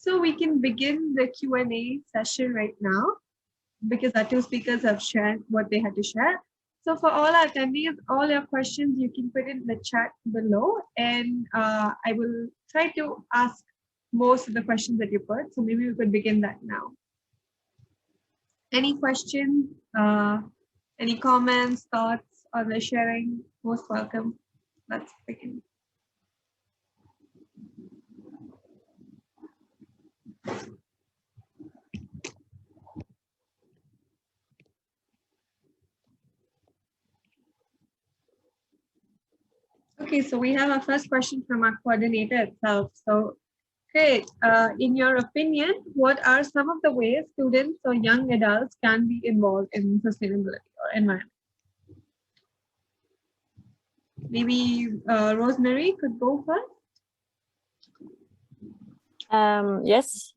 So we can begin the Q&A session right now because our two speakers have shared what they had to share. So for all our attendees, all your questions you can put in the chat below, and I will try to ask most of the questions that you put. So maybe we could begin that now. Any questions, any comments, thoughts on the sharing? Most welcome. Let's begin. Okay, so we have our first question from our coordinator itself. So, great. In your opinion, what are some of the ways students or young adults can be involved in sustainability or environment? Maybe Rosmarie could go first. Yes.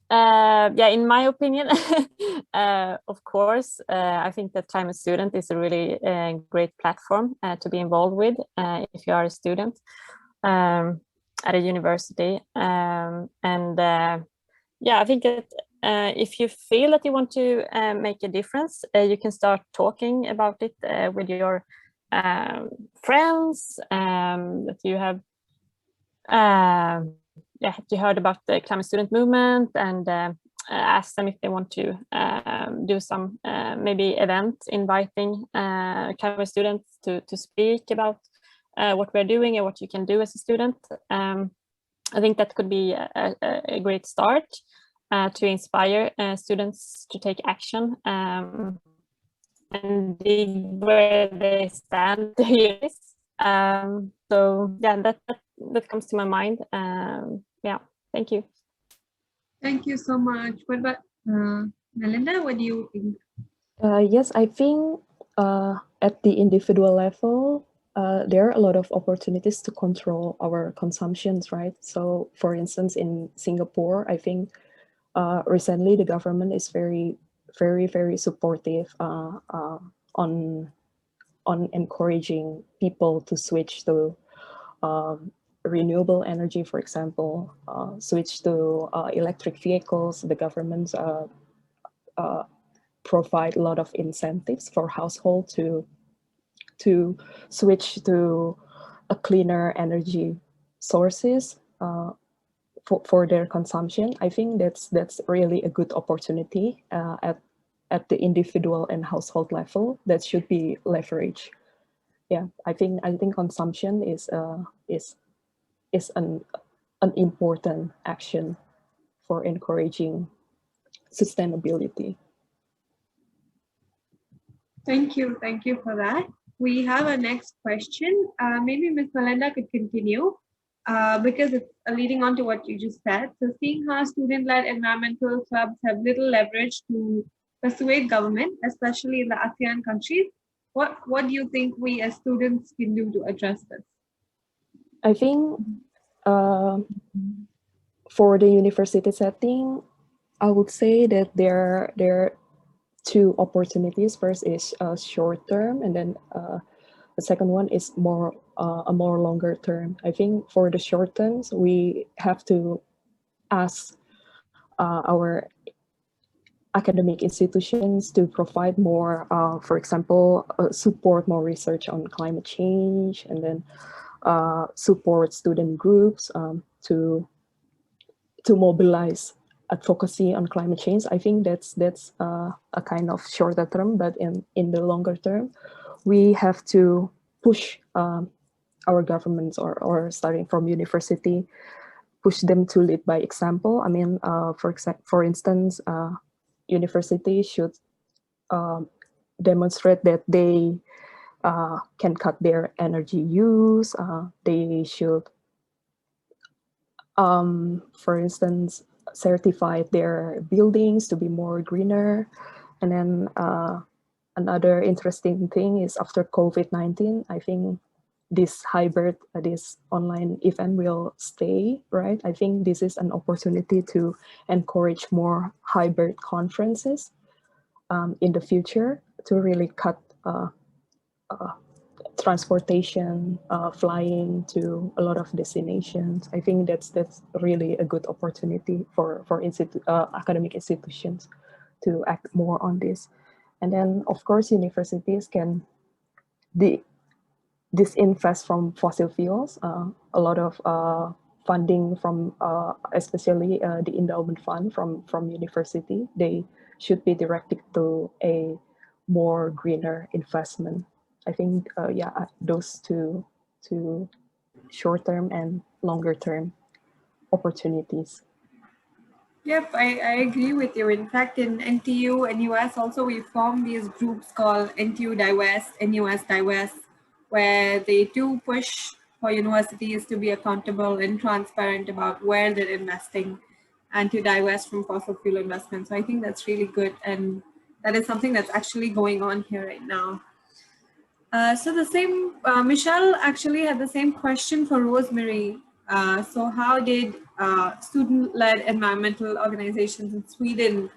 Yeah, in my opinion, of course, I think that Climate Student is a really great platform to be involved with if you are a student at a university. Yeah, I think that if you feel that you want to make a difference, you can start talking about it with your friends that you have. Yeah, you heard about the Climate Student movement, and ask them if they want to do some maybe event inviting climate students to speak about what we're doing and what you can do as a student. I think that could be a great start to inspire students to take action and dig where they stand. So yeah, that comes to my mind. Yeah, thank you. Thank you so much. What about Melinda? What do you think? Yes, I think at the individual level, there are a lot of opportunities to control our consumptions, right? So for instance, in Singapore, I think recently the government is very supportive on encouraging people to switch to renewable energy, for example, switch to electric vehicles. The governments provide a lot of incentives for households to switch to a cleaner energy sources for their consumption. I think that's really a good opportunity at the individual and household level that should be leveraged. Yeah, I think consumption is an important action for encouraging sustainability. Thank you for that. We have a next question. Maybe Ms. Melinda could continue because it's leading on to what you just said. So seeing how student-led environmental clubs have little leverage to persuade government, especially in the ASEAN countries, what do you think we as students can do to address this? I think for the university setting, I would say that there are two opportunities. First is short term, and then the second one is a more longer term. I think for the short terms, we have to ask our academic institutions to provide more, for example, support more research on climate change, and then support student groups to mobilize advocacy on climate change. I think that's a kind of shorter term, but in the longer term, we have to push our governments or starting from university, push them to lead by example. I mean, for instance, universities should demonstrate that they can cut their energy use. They should, for instance, certify their buildings to be more greener. And then another interesting thing is after COVID-19, I think this hybrid, this online event will stay, right? I think this is an opportunity to encourage more hybrid conferences in the future to really cut transportation, flying to a lot of destinations. I think that's really a good opportunity for academic institutions to act more on this. And then, of course, universities can disinvest from fossil fuels. A lot of funding from, especially the endowment fund from university, they should be directed to a more greener investment. I think, yeah, those two short-term and longer-term opportunities. Yep, I agree with you. In fact, in NTU and US also, we formed these groups called NTU Divest, NUS Divest, where they do push for universities to be accountable and transparent about where they're investing and to divest from fossil fuel investments. So I think that's really good. And that is something that's actually going on here right now. So the same, Michelle actually had the same question for Rosmarie. So how did student-led environmental organizations in Sweden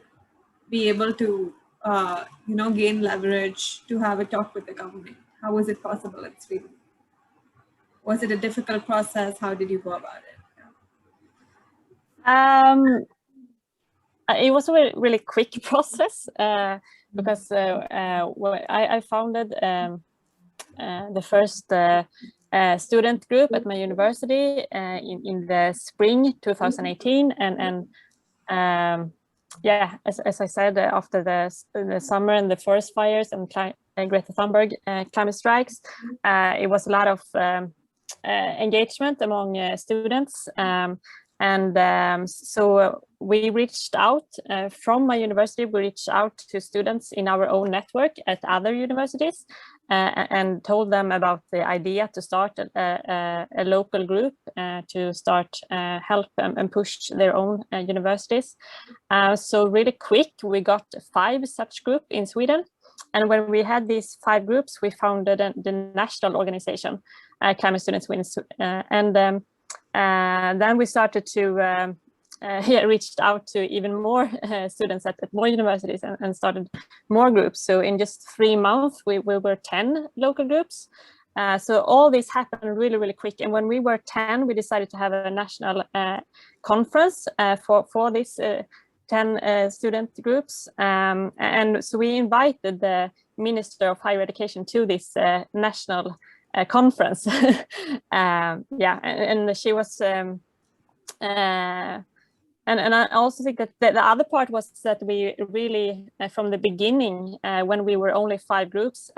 be able to, gain leverage to have a talk with the government? How was it possible in Sweden? Was it a difficult process? How did you go about it? It was a really quick process because I founded the first student group at my university in the spring 2018, and yeah, as I said, after the summer and the forest fires and Greta Thunberg climate strikes, it was a lot of engagement among students, so we reached out from my university. We reached out to students in our own network at other universities and told them about the idea to start a local group to start help and push their own universities. So really quick, we got 5 such groups in Sweden. And when we had these 5 groups, we founded the national organization, Climate Students Sweden. And then we started to reached out to even more students at more universities and started more groups. So in just 3 months, we were 10 local groups. So all this happened really, really quick. And when we were 10, we decided to have a national conference for these 10 student groups. And so we invited the Minister of Higher Education to this national conference. Yeah, and she was and I also think that the other part was that we really, from the beginning, when we were only 5 groups,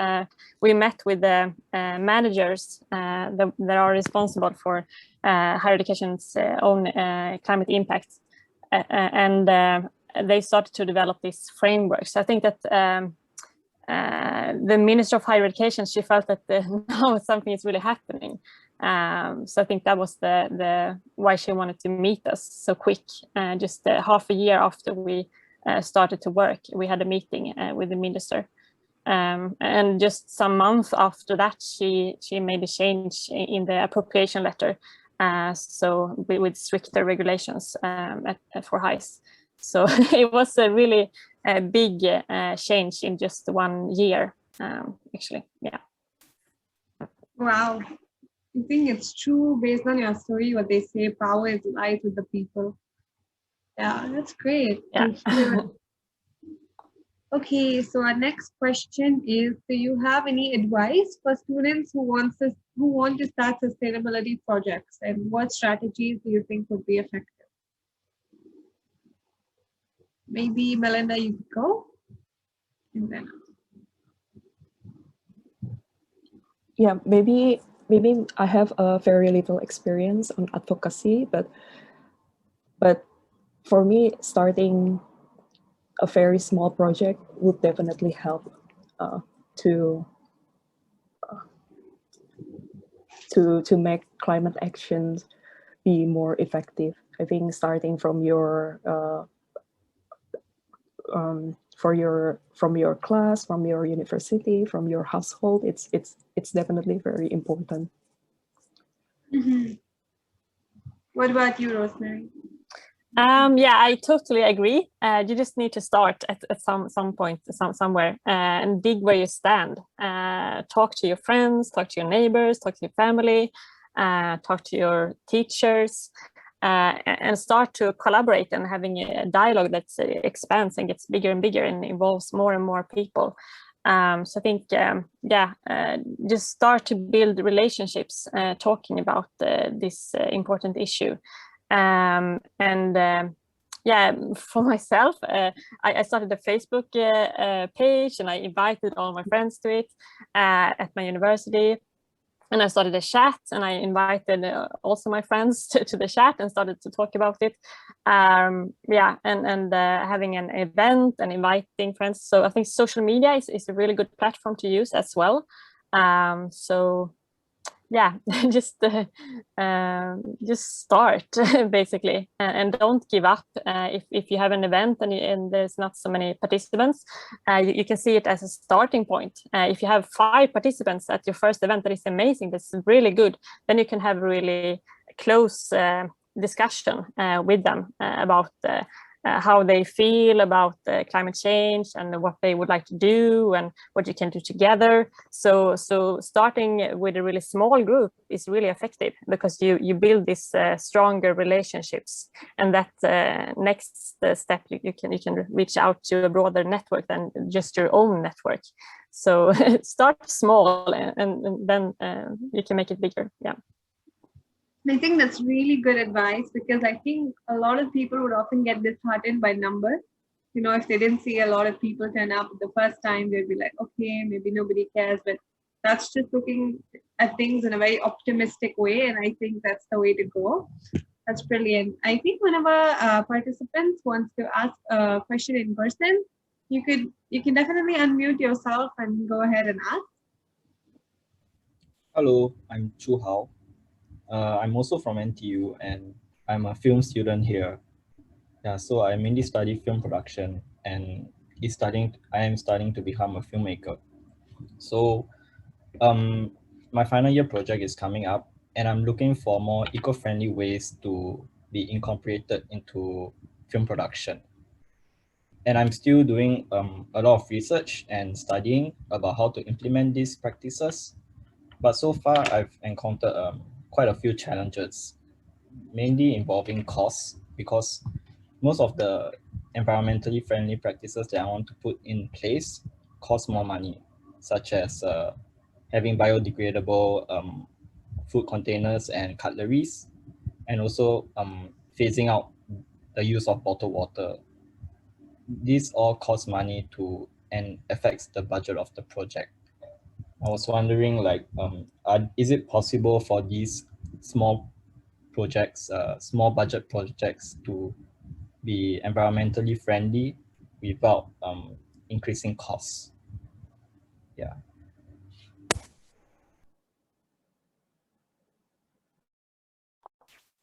we met with the managers that are responsible for higher education's own climate impact, and they started to develop this framework. So I think that the Minister of Higher Education, she felt that now something is really happening. So I think that was the why she wanted to meet us so quick. Just half a year after we started to work, we had a meeting with the minister, and just some months after that, she made a change in the appropriation letter, so with stricter regulations for highs. So it was a really big change in just 1 year, actually. Yeah. Wow. I think it's true based on your story, what they say, power is lies with the people. Yeah, that's great. Yeah. Okay, so our next question is, do you have any advice for students who want to start sustainability projects, and what strategies do you think would be effective? Maybe Melinda, you could go. And then Yeah, maybe I have a very little experience on advocacy, but for me, starting a very small project would definitely help to make climate actions be more effective. I think starting from your from your class, from your university, from your household, it's definitely very important. Mm-hmm. What about you, Rosmarie? Yeah, I totally agree. You just need to start at some point, somewhere, and dig where you stand. Talk to your friends, talk to your neighbors, talk to your family, talk to your teachers, and start to collaborate and having a dialogue that expands and gets bigger and bigger and involves more and more people. So I think, yeah, just start to build relationships, talking about this important issue. Yeah, for myself, I started a Facebook page, and I invited all my friends to it at my university. And I started a chat, and I invited also my friends to the chat and started to talk about it. Yeah, and having an event and inviting friends. So I think social media is a really good platform to use as well. So yeah, just start basically, and don't give up. If you have an event and there's not so many participants, you can see it as a starting point. If you have 5 participants at your first event, that is amazing, that's really good. Then you can have a really close discussion with them about how they feel about climate change and what they would like to do and what you can do together. So starting with a really small group is really effective, because you build these stronger relationships, and that next step you can reach out to a broader network than just your own network. So start small, and then you can make it bigger. Yeah. I think that's really good advice, because I think a lot of people would often get disheartened by numbers. You know, if they didn't see a lot of people turn up the first time, they'd be like, okay, maybe nobody cares. But that's just looking at things in a very optimistic way. And I think that's the way to go. That's brilliant. I think one of our participants wants to ask a question in person. You can definitely unmute yourself and go ahead and ask. Hello, I'm Chu Hao. I'm also from NTU, and I'm a film student here. Yeah, so I mainly study film production, and I am starting to become a filmmaker. So my final year project is coming up, and I'm looking for more eco-friendly ways to be incorporated into film production. And I'm still doing a lot of research and studying about how to implement these practices. But so far, I've encountered quite a few challenges, mainly involving costs, because most of the environmentally friendly practices that I want to put in place cost more money, such as having biodegradable food containers and cutleries, and also phasing out the use of bottled water. These all cost money and affects the budget of the project. I was wondering, like, is it possible for these small projects, small budget projects, to be environmentally friendly without increasing costs? Yeah.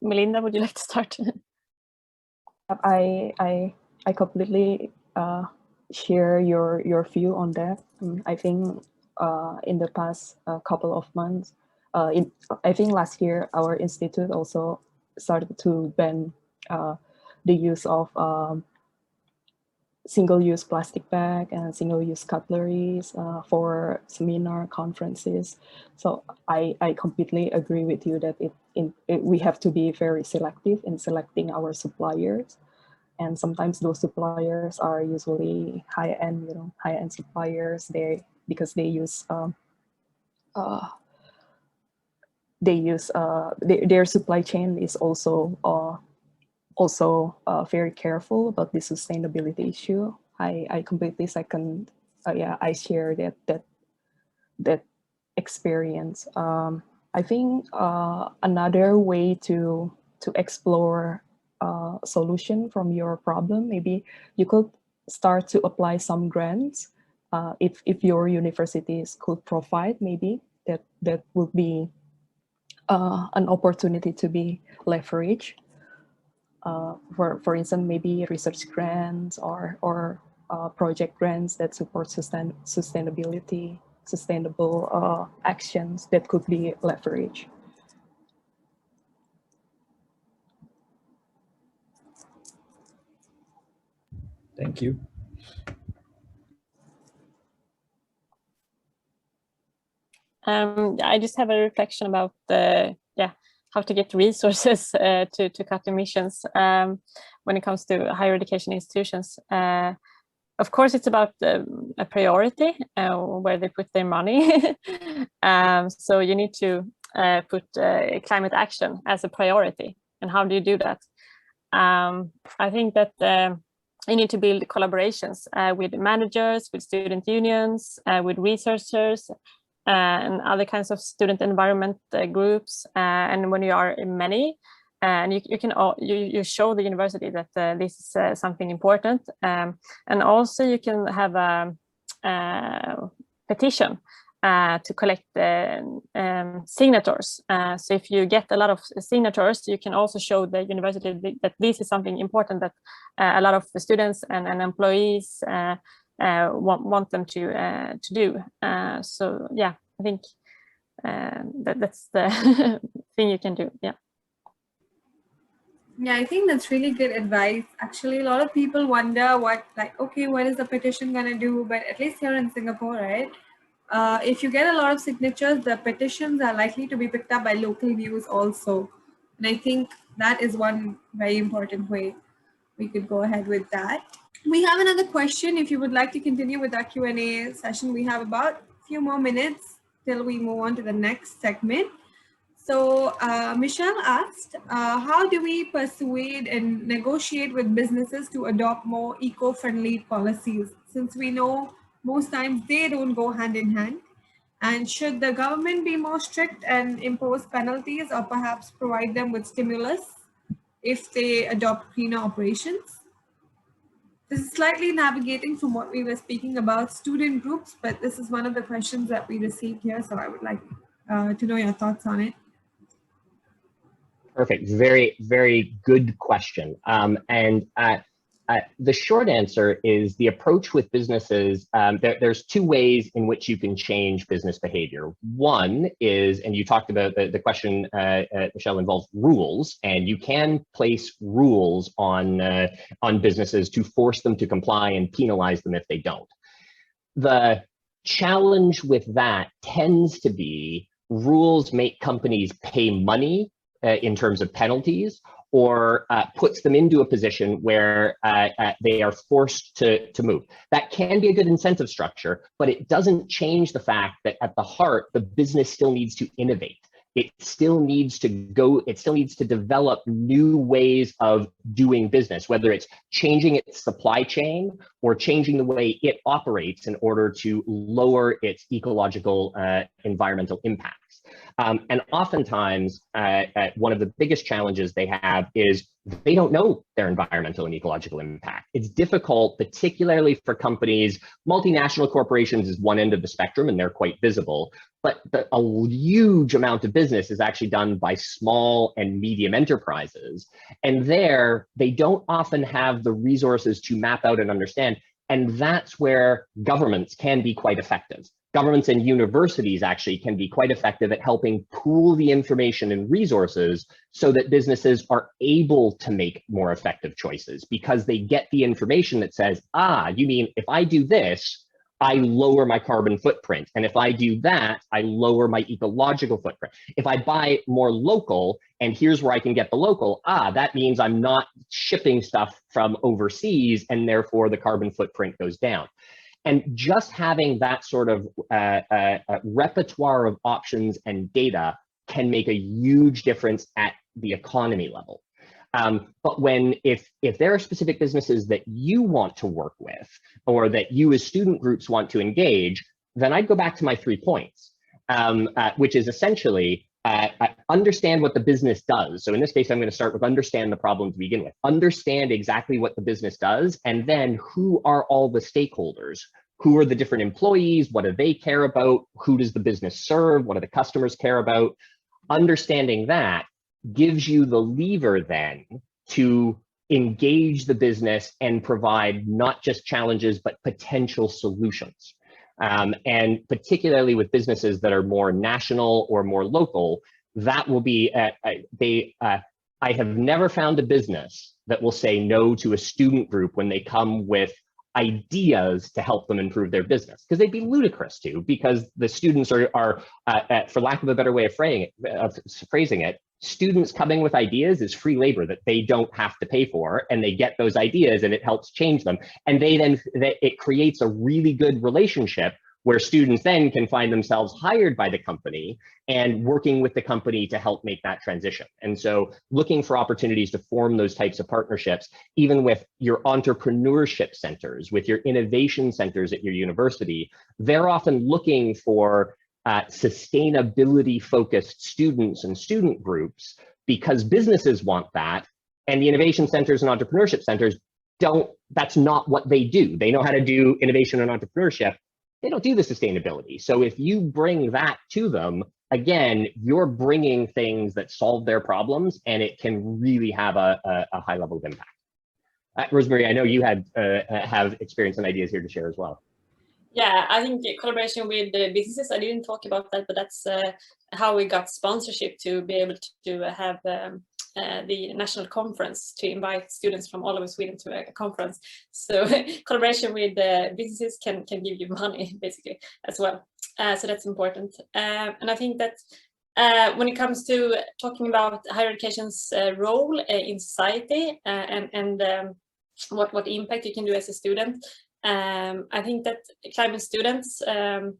Melinda, would you like to start? I completely share your view on that. I think in the past couple of months, I think last year our institute also started to ban the use of single-use plastic bag and single-use cutleries for seminar conferences. So I completely agree with you that we have to be very selective in selecting our suppliers. And sometimes those suppliers are usually high-end, high-end suppliers. Because they use their supply chain is also very careful about the sustainability issue. I completely second. Yeah, I share that experience. I think another way to explore solution from your problem, maybe you could start to apply some grants. If your universities could provide, maybe that would be an opportunity to be leveraged. For instance, maybe research grants or project grants that support sustainability, sustainable actions that could be leveraged. Thank you. I just have a reflection about how to get resources to cut emissions when it comes to higher education institutions. Of course, it's about a priority where they put their money. So you need to put climate action as a priority. And how do you do that? I think that you need to build collaborations with managers, with student unions, with researchers, and other kinds of student environment groups. And when you are many, and you show the university that this is something important, and also you can have a petition to collect signatures. So if you get a lot of signatures, you can also show the university that this is something important that a lot of the students and employees want them to do. So yeah, I think that's the thing you can do. Yeah. Yeah, I think that's really good advice. Actually, a lot of people wonder what is the petition gonna do? But at least here in Singapore, right? If you get a lot of signatures, the petitions are likely to be picked up by local news also. And I think that is one very important way we could go ahead with that. We have another question. If you would like to continue with our Q&A session, we have about a few more minutes till we move on to the next segment. So Michelle asked, how do we persuade and negotiate with businesses to adopt more eco-friendly policies, since we know most times they don't go hand in hand? And should the government be more strict and impose penalties, or perhaps provide them with stimulus if they adopt greener operations? This is slightly navigating from what we were speaking about student groups, but this is one of the questions that we received here. So I would like to know your thoughts on it. Perfect. Very, very good question. The short answer is the approach with businesses. There's two ways in which you can change business behavior. One is, and you talked about the question, Michelle, involves rules, and you can place rules on businesses to force them to comply and penalize them if they don't. The challenge with that tends to be rules make companies pay money in terms of penalties, or puts them into a position where they are forced to move. That can be a good incentive structure, but it doesn't change the fact that at the heart, the business still needs to innovate. It still needs to develop new ways of doing business, whether it's changing its supply chain or changing the way it operates in order to lower its ecological environmental impacts. And oftentimes, one of the biggest challenges they have is they don't know their environmental and ecological impact. It's difficult, particularly for companies. Multinational corporations is one end of the spectrum, and they're quite visible. But a huge amount of business is actually done by small and medium enterprises. And there, they don't often have the resources to map out and understand. And that's where governments can be quite effective. Governments and universities actually can be quite effective at helping pool the information and resources so that businesses are able to make more effective choices, because they get the information that says, you mean if I do this, I lower my carbon footprint. And if I do that, I lower my ecological footprint. If I buy more local, and here's where I can get the local, that means I'm not shipping stuff from overseas, and therefore the carbon footprint goes down. And just having that sort of repertoire of options and data can make a huge difference at the economy level. But if there are specific businesses that you want to work with, or that you as student groups want to engage, then I'd go back to my 3 points, which is essentially understand what the business does. So in this case, I'm going to start with understand the problem to begin with. Understand exactly what the business does, and then who are all the stakeholders? Who are the different employees? What do they care about? Who does the business serve? What do the customers care about? Understanding that gives you the lever then to engage the business and provide not just challenges, but potential solutions. And particularly with businesses that are more national or more local, that will be, I have never found a business that will say no to a student group when they come with ideas to help them improve their business, because they'd be ludicrous to, because the students are for lack of a better way of phrasing it, students coming with ideas is free labor that they don't have to pay for, and they get those ideas and it helps change them. And it creates a really good relationship where students then can find themselves hired by the company and working with the company to help make that transition. And so looking for opportunities to form those types of partnerships, even with your entrepreneurship centers, with your innovation centers at your university, they're often looking for sustainability focused students and student groups, because businesses want that, and the innovation centers and entrepreneurship centers that's not what they do. They know how to do innovation and entrepreneurship. They don't do the sustainability. So if you bring that to them, again, you're bringing things that solve their problems, and it can really have a high level of impact. Rosmarie, I know you have experience and ideas here to share as well. Yeah, I think collaboration with the businesses, I didn't talk about that, but that's how we got sponsorship to be able to have the national conference, to invite students from all over Sweden to a conference. So collaboration with businesses can give you money basically as well. So that's important. And I think that when it comes to talking about higher education's role in society and what impact you can do as a student, I think that climate students, for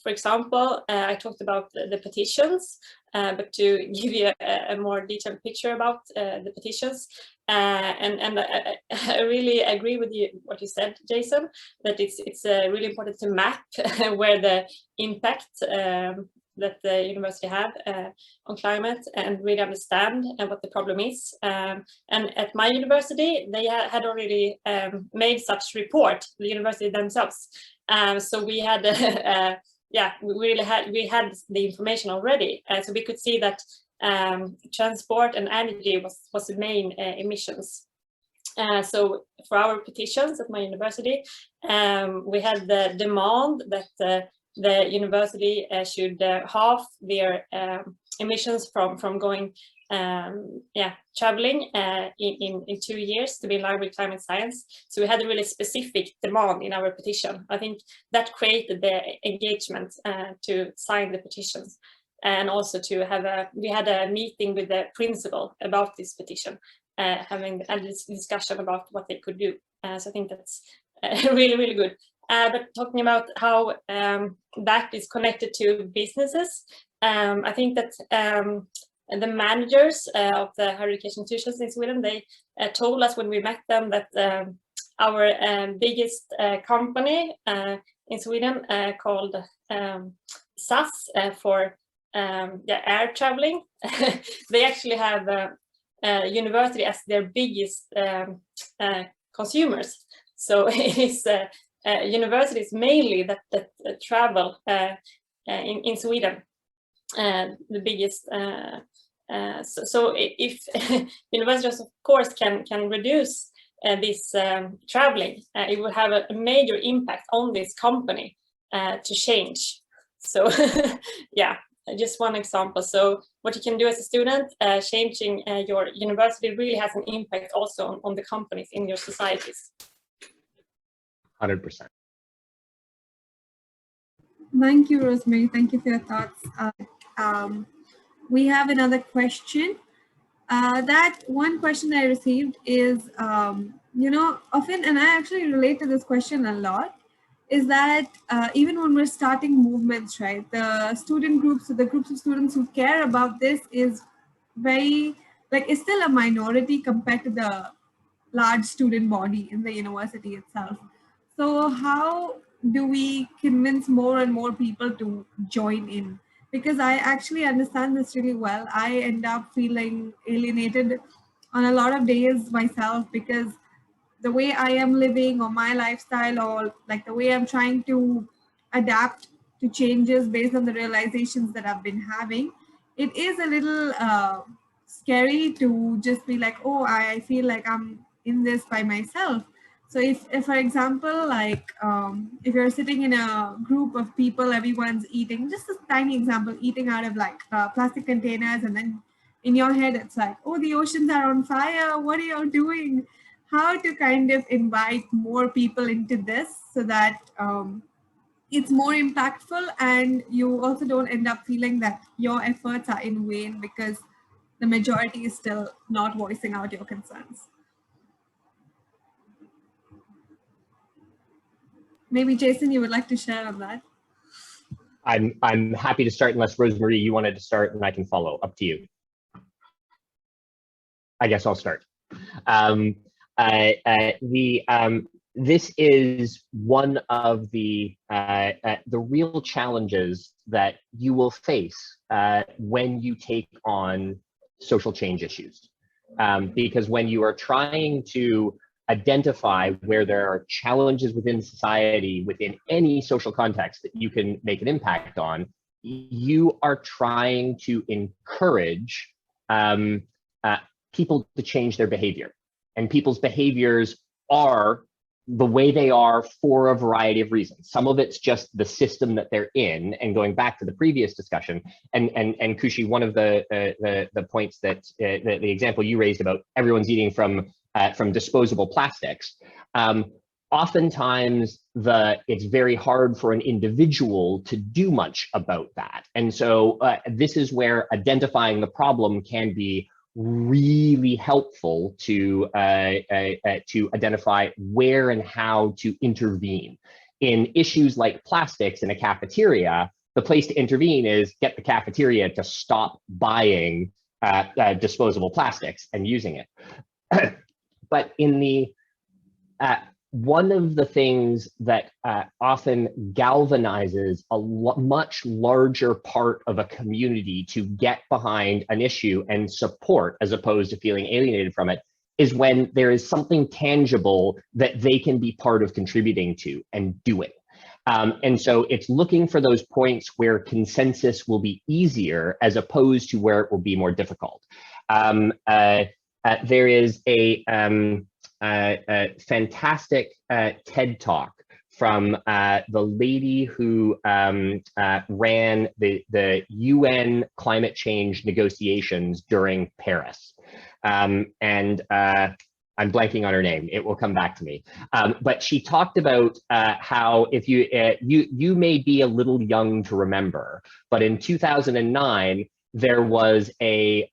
example, I talked about the petitions, but to give you a more detailed picture about the petitions, and I really agree with you what you said, Jason, that it's really important to map where the impact that the university have on climate, and really understand what the problem is. And at my university, they had already made such report, the university themselves. So we had, we had the information already. So we could see that transport and energy was the main emissions. So for our petitions at my university, we had the demand that the university should halve their emissions from going traveling in 2 years to be in line with climate science. So we had a really specific demand in our petition. I think that created the engagement to sign the petitions, and also to have we had a meeting with the principal about this petition, having a discussion about what they could do. So I think that's really, really good. But talking about how that is connected to businesses, I think that the managers of the higher education institutions in Sweden, they told us when we met them that our biggest company in Sweden called SAS for air traveling, they actually have university as their biggest consumers. So it is universities mainly that travel in Sweden, the biggest. So if universities, of course, can reduce this traveling, it will have a major impact on this company to change. So yeah, just one example. So what you can do as a student, changing your university really has an impact also on the companies in your societies. 100%. Thank you, Rosmarie. Thank you for your thoughts. We have another question. That one question I received is, often, and I actually relate to this question a lot, is that even when we're starting movements, right, the student groups, the groups of students who care about this is it's still a minority compared to the large student body in the university itself. So how do we convince more and more people to join in? Because I actually understand this really well. I end up feeling alienated on a lot of days myself, because the way I am living, or my lifestyle, or like the way I'm trying to adapt to changes based on the realizations that I've been having, it is a little scary to just be like, oh, I feel like I'm in this by myself. So if for example, like if you're sitting in a group of people, everyone's eating, just a tiny example, eating out of like plastic containers, and then in your head, it's like, oh, the oceans are on fire. What are you doing? How to kind of invite more people into this so that it's more impactful, and you also don't end up feeling that your efforts are in vain because the majority is still not voicing out your concerns. Maybe Jason, you would like to share on that? I'm happy to start unless Rosemarie, you wanted to start and I can follow. Up to you. I guess I'll start. This is one of the real challenges that you will face when you take on social change issues. Because when you are trying to identify where there are challenges within society, within any social context that you can make an impact on, you are trying to encourage people to change their behavior. And people's behaviors are the way they are for a variety of reasons. Some of it's just the system that they're in, and going back to the previous discussion, and Kushi, one of the points that the example you raised about everyone's eating from disposable plastics. Oftentimes it's very hard for an individual to do much about that. And so this is where identifying the problem can be really helpful to identify where and how to intervene. In issues like plastics in a cafeteria, the place to intervene is get the cafeteria to stop buying disposable plastics and using it. But in the one of the things that often galvanizes a much larger part of a community to get behind an issue and support, as opposed to feeling alienated from it, is when there is something tangible that they can be part of contributing to and doing. And so it's looking for those points where consensus will be easier as opposed to where it will be more difficult. There is a fantastic TED Talk from the lady who ran the UN climate change negotiations during Paris. And I'm blanking on her name. It will come back to me. But she talked about how if you may be a little young to remember, but in 2009, there was a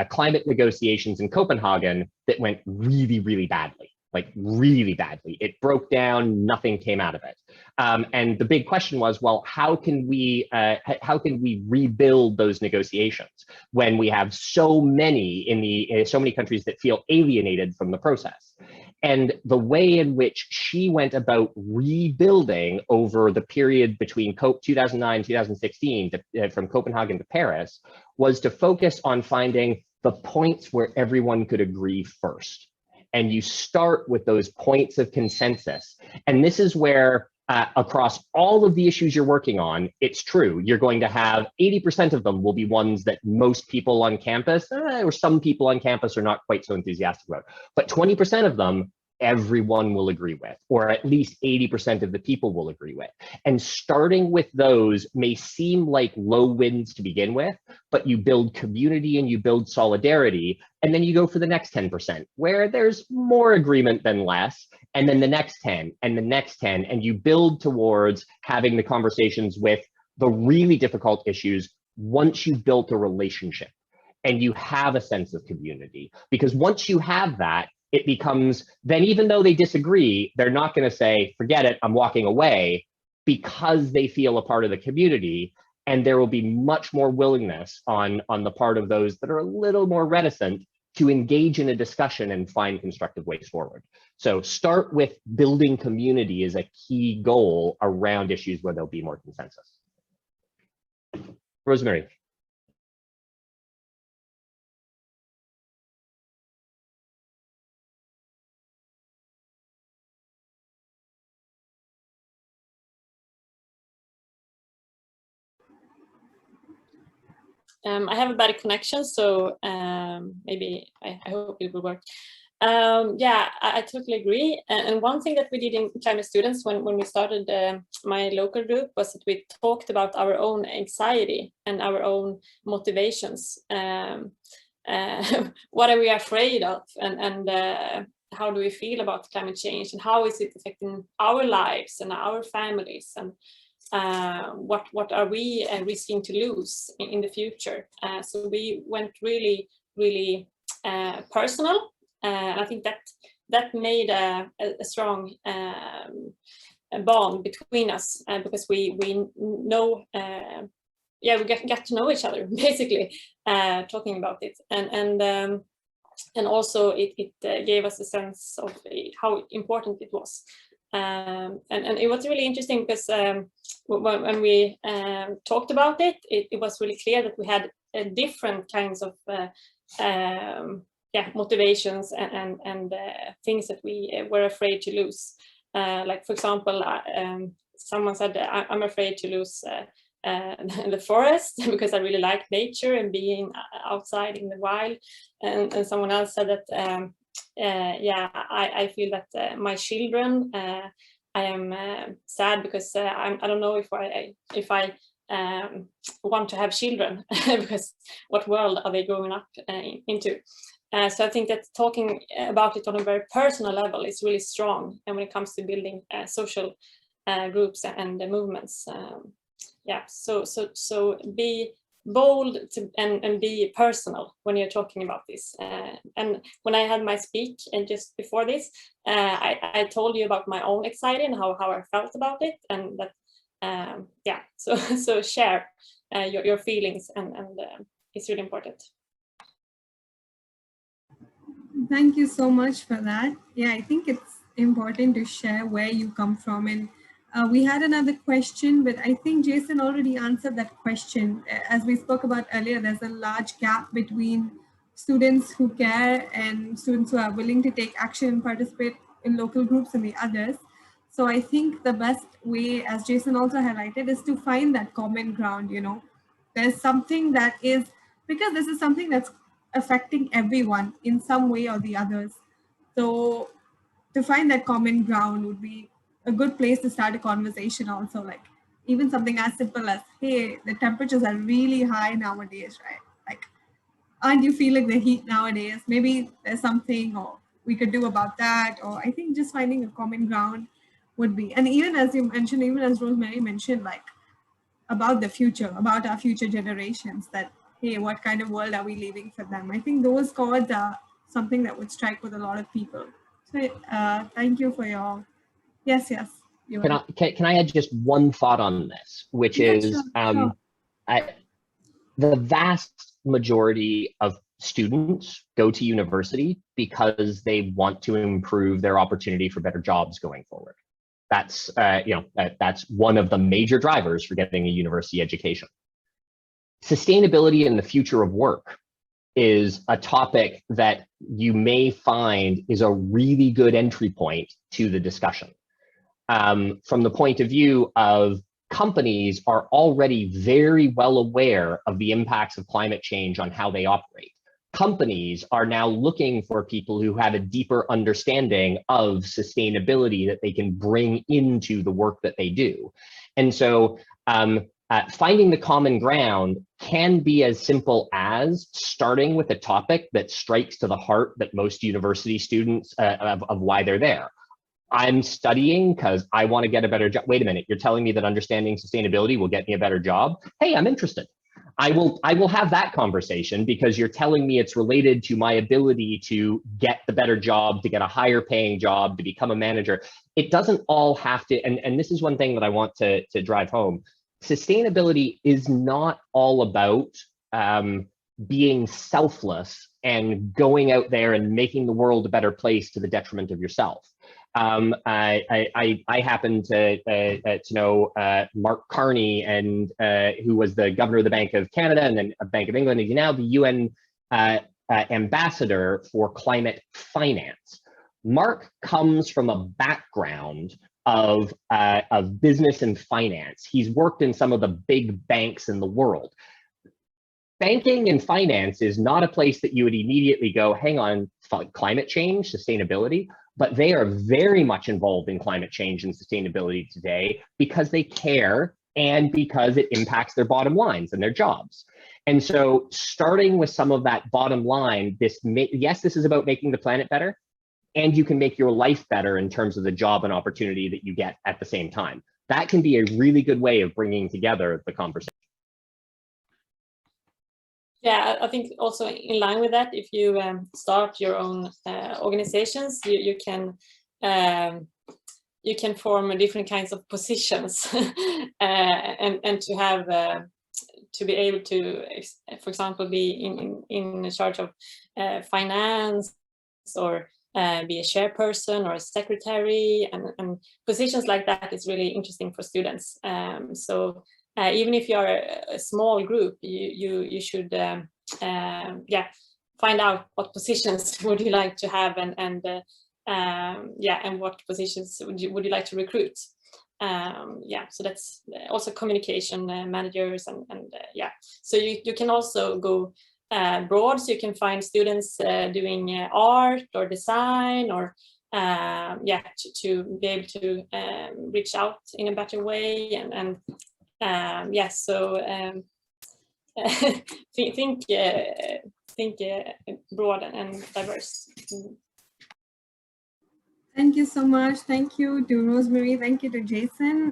climate negotiations in Copenhagen that went really, really badly, like really badly. It broke down, nothing came out of it. And the big question was, well, how can we rebuild those negotiations when we have so many so many countries that feel alienated from the process? And the way in which she went about rebuilding over the period between 2009, 2016, from Copenhagen to Paris, was to focus on finding the points where everyone could agree first. And you start with those points of consensus. And this is where across all of the issues you're working on, it's true, you're going to have 80% of them will be ones that most people on campus, or some people on campus are not quite so enthusiastic about. But 20% of them, everyone will agree with, or at least 80% of the people will agree with. And starting with those may seem like low wins to begin with, but you build community and you build solidarity, and then you go for the next 10%, where there's more agreement than less, and then the next 10, and the next 10, and you build towards having the conversations with the really difficult issues once you've built a relationship and you have a sense of community. Because once you have that, it becomes, then even though they disagree, they're not going to say, forget it, I'm walking away, because they feel a part of the community. And there will be much more willingness on the part of those that are a little more reticent to engage in a discussion and find constructive ways forward. So start with building community as a key goal around issues where there'll be more consensus. Rosemarie. I have a bad connection, so maybe I hope it will work. Yeah, I totally agree. And one thing that we did in climate students when we started my local group was that we talked about our own anxiety and our own motivations. what are we afraid of, and how do we feel about climate change, and how is it affecting our lives and our families, and what are we risking to lose in the future. So we went really personal. I think that made a strong bond between us, because we know, yeah, we get to know each other basically, talking about it, and also it gave us a sense of how important it was. And it was really interesting because when we talked about it, it was really clear that we had different kinds of motivations and things that we were afraid to lose. Like, for example, someone said, I'm afraid to lose the forest because I really like nature and being outside in the wild. And someone else said that, I feel that my children, I am sad because I don't know if I want to have children because what world are they growing up into? So I think that talking about it on a very personal level is really strong, and when it comes to building social groups and movements, so be bold and be personal when you're talking about this. And when I had my speech and just before this, I told you about my own anxiety and how I felt about it, and that so share your feelings, and it's really important. Thank you so much for that. Yeah, I think it's important to share where you come from. And we had another question, but I think Jason already answered that question. As we spoke about earlier, there's a large gap between students who care and students who are willing to take action and participate in local groups and the others. So I think the best way, as Jason also highlighted, is to find that common ground. You know, there's something that is, because this is something that's affecting everyone in some way or the others. So to find that common ground would be a good place to start a conversation also, like even something as simple as, hey, the temperatures are really high nowadays, right? Like, aren't you feeling the heat nowadays? Maybe there's something or we could do about that. Or I think just finding a common ground would be, and even as you mentioned, even as Rosmarie mentioned, like about the future, about our future generations, that, hey, what kind of world are we leaving for them? I think those chords are something that would strike with a lot of people. So thank you for your, yes. Can I add just one thought on this, which is sure. The vast majority of students go to university because they want to improve their opportunity for better jobs going forward. That's that's one of the major drivers for getting a university education. Sustainability and the future of work is a topic that you may find is a really good entry point to the discussion. From the point of view of companies are already very well aware of the impacts of climate change on how they operate. Companies are now looking for people who have a deeper understanding of sustainability that they can bring into the work that they do. And so finding the common ground can be as simple as starting with a topic that strikes to the heart that most university students of why they're there. I'm studying because I want to get a better job. Wait a minute, you're telling me that understanding sustainability will get me a better job? Hey, I'm interested. I will have that conversation because you're telling me it's related to my ability to get the better job, to get a higher paying job, to become a manager. It doesn't all have to, and this is one thing that I want to drive home. Sustainability is not all about being selfless and going out there and making the world a better place to the detriment of yourself. I happen to know Mark Carney, and who was the governor of the Bank of Canada and then Bank of England. He's now the UN ambassador for climate finance. Mark comes from a background of business and finance. He's worked in some of the big banks in the world. Banking and finance is not a place that you would immediately go, hang on, climate change, sustainability, but they are very much involved in climate change and sustainability today because they care and because it impacts their bottom lines and their jobs. And so starting with some of that bottom line, yes, this is about making the planet better, and you can make your life better in terms of the job and opportunity that you get at the same time. That can be a really good way of bringing together the conversation. Yeah, I think also in line with that, if you start your own organizations, you can form different kinds of positions and to have to be able to, for example, be in charge of finance, or be a chairperson or a secretary, and positions like that is really interesting for students. So even if you are a small group, you should find out what positions would you like to have, and what positions would you like to recruit. So that's also communication managers, and so you can also go broad, so you can find students doing art or design, or to be able to reach out in a better way, and think broad and diverse. Thank you so much. Thank you to Rosmarie. Thank you to Jason.